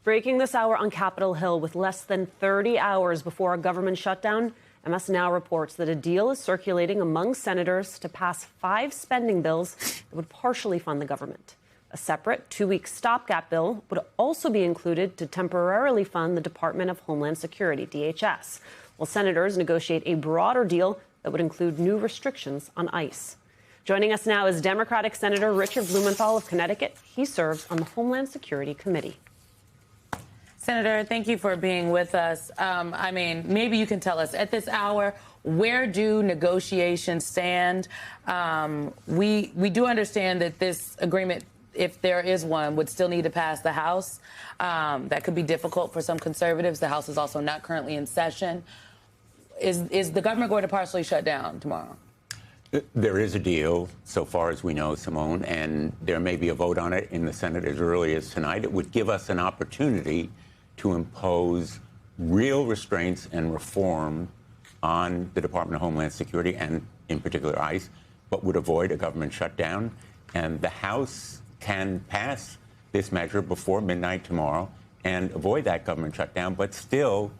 Breaking this hour on Capitol Hill with less than 30 hours before a government shutdown, MS Now reports that a deal is circulating among senators to pass 5 spending bills that would partially fund the government. A separate 2-week stopgap bill would also be included to temporarily fund the Department of Homeland Security, DHS, while senators negotiate a broader deal that would include new restrictions on ICE. Joining us now is Democratic Senator Richard Blumenthal of Connecticut. He serves on the Homeland Security Committee. Senator, thank you for being with us. Maybe you can tell us at this hour, where do negotiations stand? We do understand that this agreement, if there is one, would still need to pass the House. That could be difficult for some conservatives. The House is also not currently in session. Is the government going to partially shut down tomorrow? There is a deal, so far as we know, Simone, and there may be a vote on it in the Senate as early as tonight. It would give us an opportunity to impose real restraints and reform on the Department of Homeland Security and, in particular, ICE, but would avoid a government shutdown. And the House can pass this measure before midnight tomorrow and avoid that government shutdown, but still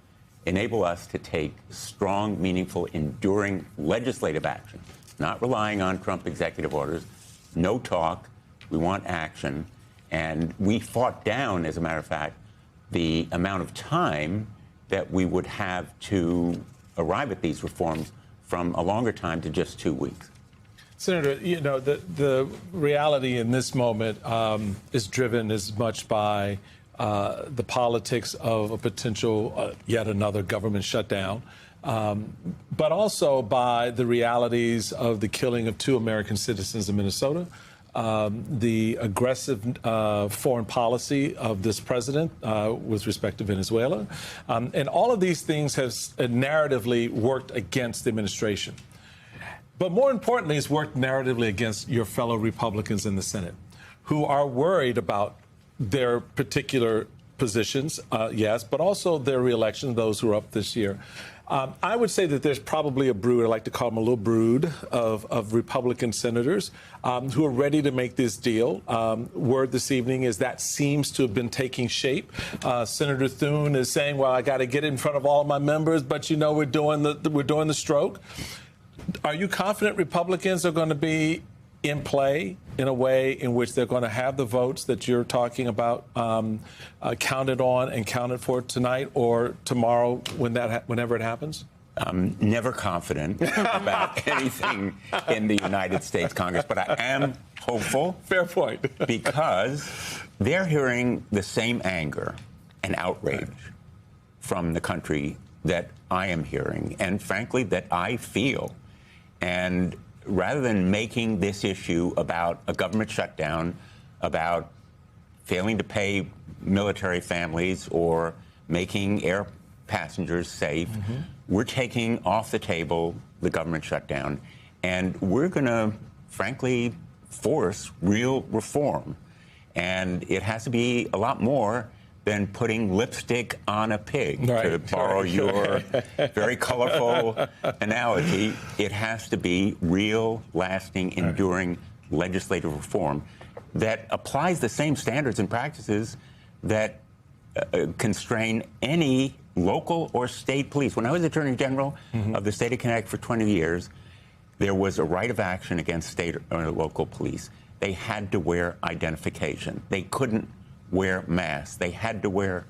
enable us to take strong, meaningful, enduring legislative action, not relying on Trump executive orders. No talk. We want action. And we fought down, as a matter of fact, the amount of time that we would have to arrive at these reforms from a longer time to just 2 weeks. Senator, the reality in this moment is driven as much by the politics of a potential yet another government shutdown, but also by the realities of the killing of 2 American citizens in Minnesota, the aggressive foreign policy of this president with respect to Venezuela. And all of these things have narratively worked against the administration. But more importantly, it's worked narratively against your fellow Republicans in the Senate, who are worried about their particular positions, yes, but also their reelection, those who are up this year. I would say that there's probably a brood, I like to call them a little brood, of Republican senators who are ready to make this deal. Word this evening is that seems to have been taking shape. Senator Thune is saying, well, I got to get in front of all of my members, but, we're doing the stroke. Are you confident Republicans are going to be in play in a way in which they're going to have the votes that you're talking about counted on and counted for tonight or tomorrow whenever it happens? Never confident about anything in the United States Congress, but I am hopeful. Fair point. Because they're hearing the same anger and outrage from the country that I am hearing, and frankly, that I feel. And rather than making this issue about a government shutdown, about failing to pay military families or making air passengers safe, we're taking off the table the government shutdown. And we're going to, frankly, force real reform. And it has to be a lot more than putting lipstick on a pig, to borrow your very colorful analogy. It has to be real, lasting, enduring legislative reform that applies the same standards and practices that constrain any local or state police. When I was Attorney General of the state of Connecticut for 20 years, there was a right of action against state or local police. They had to wear identification. They couldn't wear masks. They had to wear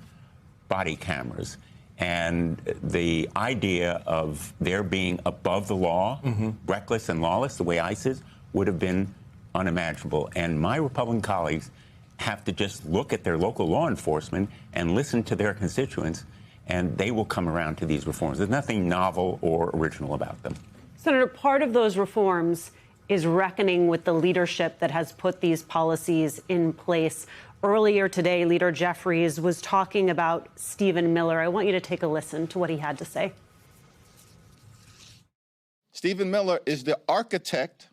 body cameras. And the idea of their being above the law, reckless and lawless, the way ICE is, would have been unimaginable. And my Republican colleagues have to just look at their local law enforcement and listen to their constituents, and they will come around to these reforms. There's nothing novel or original about them. Senator, part of those reforms is reckoning with the leadership that has put these policies in place. Earlier today, Leader Jeffries was talking about Stephen Miller. I want you to take a listen to what he had to say. Stephen Miller is the architect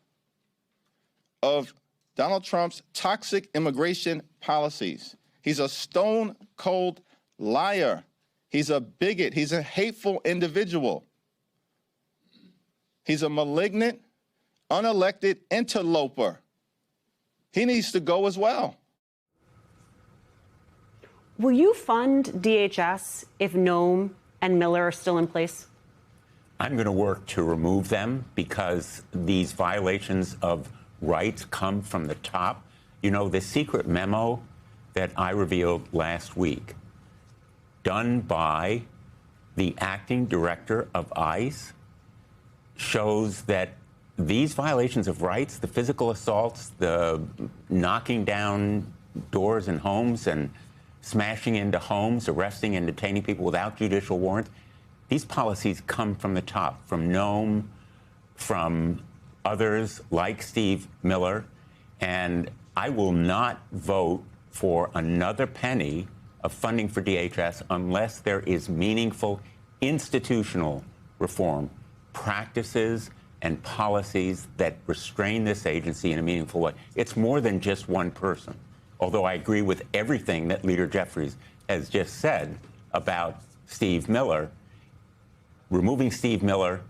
of Donald Trump's toxic immigration policies. He's a stone-cold liar. He's a bigot. He's a hateful individual. He's a malignant, unelected interloper. He needs to go as well. Will you fund DHS if Noem and Miller are still in place? I'm going to work to remove them because these violations of rights come from the top. You know, the secret memo that I revealed last week, done by the acting director of ICE, shows that these violations of rights, the physical assaults, the knocking down doors in homes and smashing into homes, arresting and detaining people without judicial warrants, these policies come from the top, from Noem, from others like Steve Miller, and I will not vote for another penny of funding for DHS unless there is meaningful institutional reform, practices and policies that restrain this agency in a meaningful way. It's more than just one person, although I agree with everything that Leader Jeffries has just said about Steve Miller. Removing Steve Miller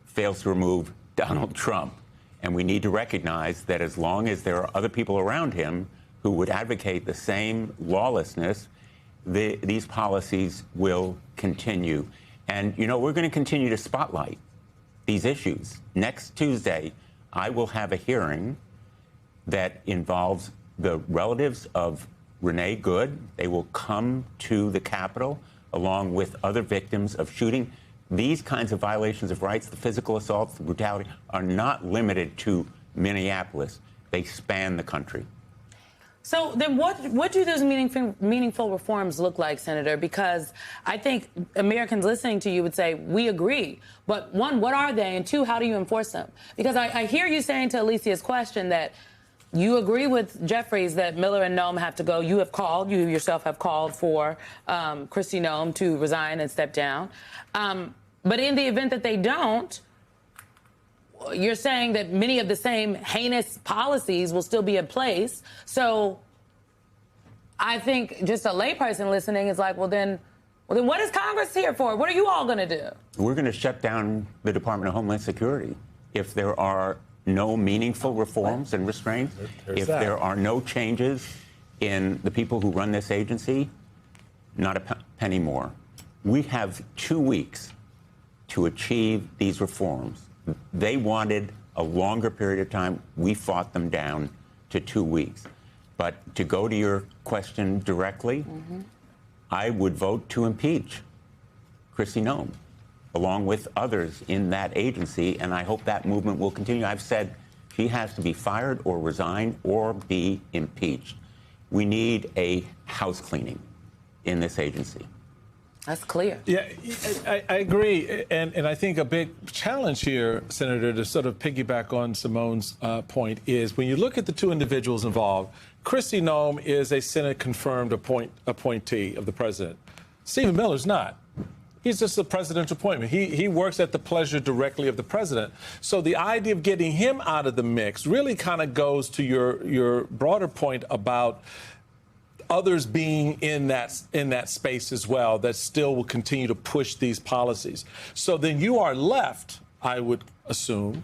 fails to remove Donald Trump. And we need to recognize that as long as there are other people around him who would advocate the same lawlessness, these policies will continue. And, you know, we're going to continue to spotlight these issues. Next Tuesday, I will have a hearing that involves the relatives of Renee Good. They will come to the Capitol along with other victims of shooting. These kinds of violations of rights, the physical assaults, the brutality, are not limited to Minneapolis. They span the country. So then what do those meaningful reforms look like, Senator? Because I think Americans listening to you would say, we agree. But one, what are they? And two, how do you enforce them? Because I hear you saying to Alicia's question that you agree with Jeffries that Miller and Noem have to go. You yourself have called for Kristi Noem to resign and step down. But in the event that they don't, you're saying that many of the same heinous policies will still be in place. So I think just a layperson listening is like, well, then what is Congress here for? What are you all going to do? We're going to shut down the Department of Homeland Security if there are no meaningful reforms and restraints, if there are no changes in the people who run this agency, not a penny more. We have 2 weeks to achieve these reforms. They wanted a longer period of time. We fought them down to 2 weeks. But to go to your question directly, I would vote to impeach Kristi Noem, along with others in that agency, and I hope that movement will continue. I've said she has to be fired or resign or be impeached. We need a house cleaning in this agency. That's clear. Yeah, I agree. And I think a big challenge here, Senator, to sort of piggyback on Simone's point is when you look at the two individuals involved, Kristi Noem is a Senate-confirmed appointee of the president. Stephen Miller's not. He's just a presidential appointment. He works at the pleasure directly of the president. So the idea of getting him out of the mix really kind of goes to your broader point about others being in that space as well that still will continue to push these policies. So then you are left, I would assume,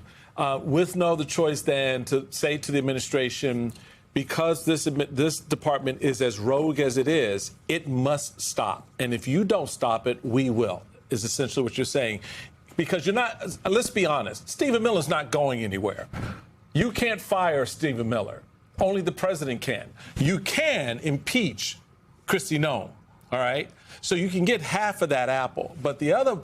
with no other choice than to say to the administration, because this department is as rogue as it is, it must stop. And if you don't stop it, we will, is essentially what you're saying. Because you're not, let's be honest, Stephen Miller's not going anywhere. You can't fire Stephen Miller. Only the president can. You can impeach Kristi Noem, all right? So you can get half of that apple, but the other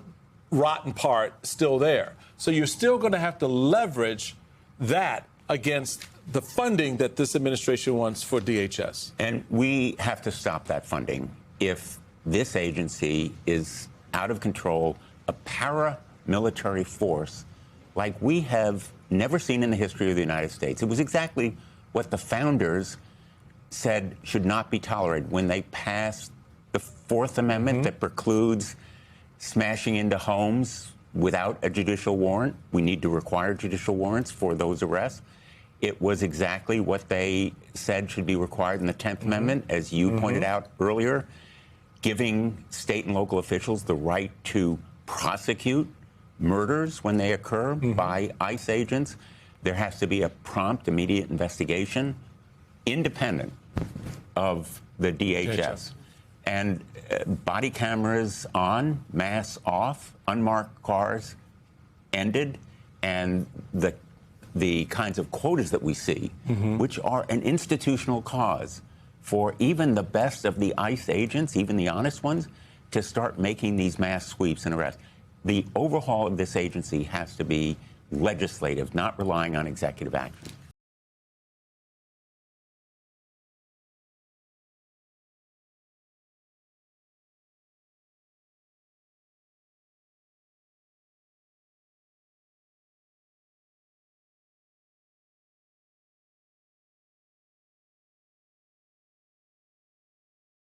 rotten part is still there. So you're still going to have to leverage that against the funding that this administration wants for DHS. And we have to stop that funding. If this agency is out of control, a paramilitary force like we have never seen in the history of the United States. It was exactly what the founders said should not be tolerated when they passed the Fourth Amendment that precludes smashing into homes without a judicial warrant. We need to require judicial warrants for those arrests. It was exactly what they said should be required in the 10th Amendment, as you pointed out earlier, giving state and local officials the right to prosecute murders when they occur by ICE agents. There has to be a prompt, immediate investigation, independent of the DHS. And body cameras on, masks off, unmarked cars ended, and the kinds of quotas that we see, which are an institutional cause for even the best of the ICE agents, even the honest ones, to start making these mass sweeps and arrests. The overhaul of this agency has to be legislative, not relying on executive action.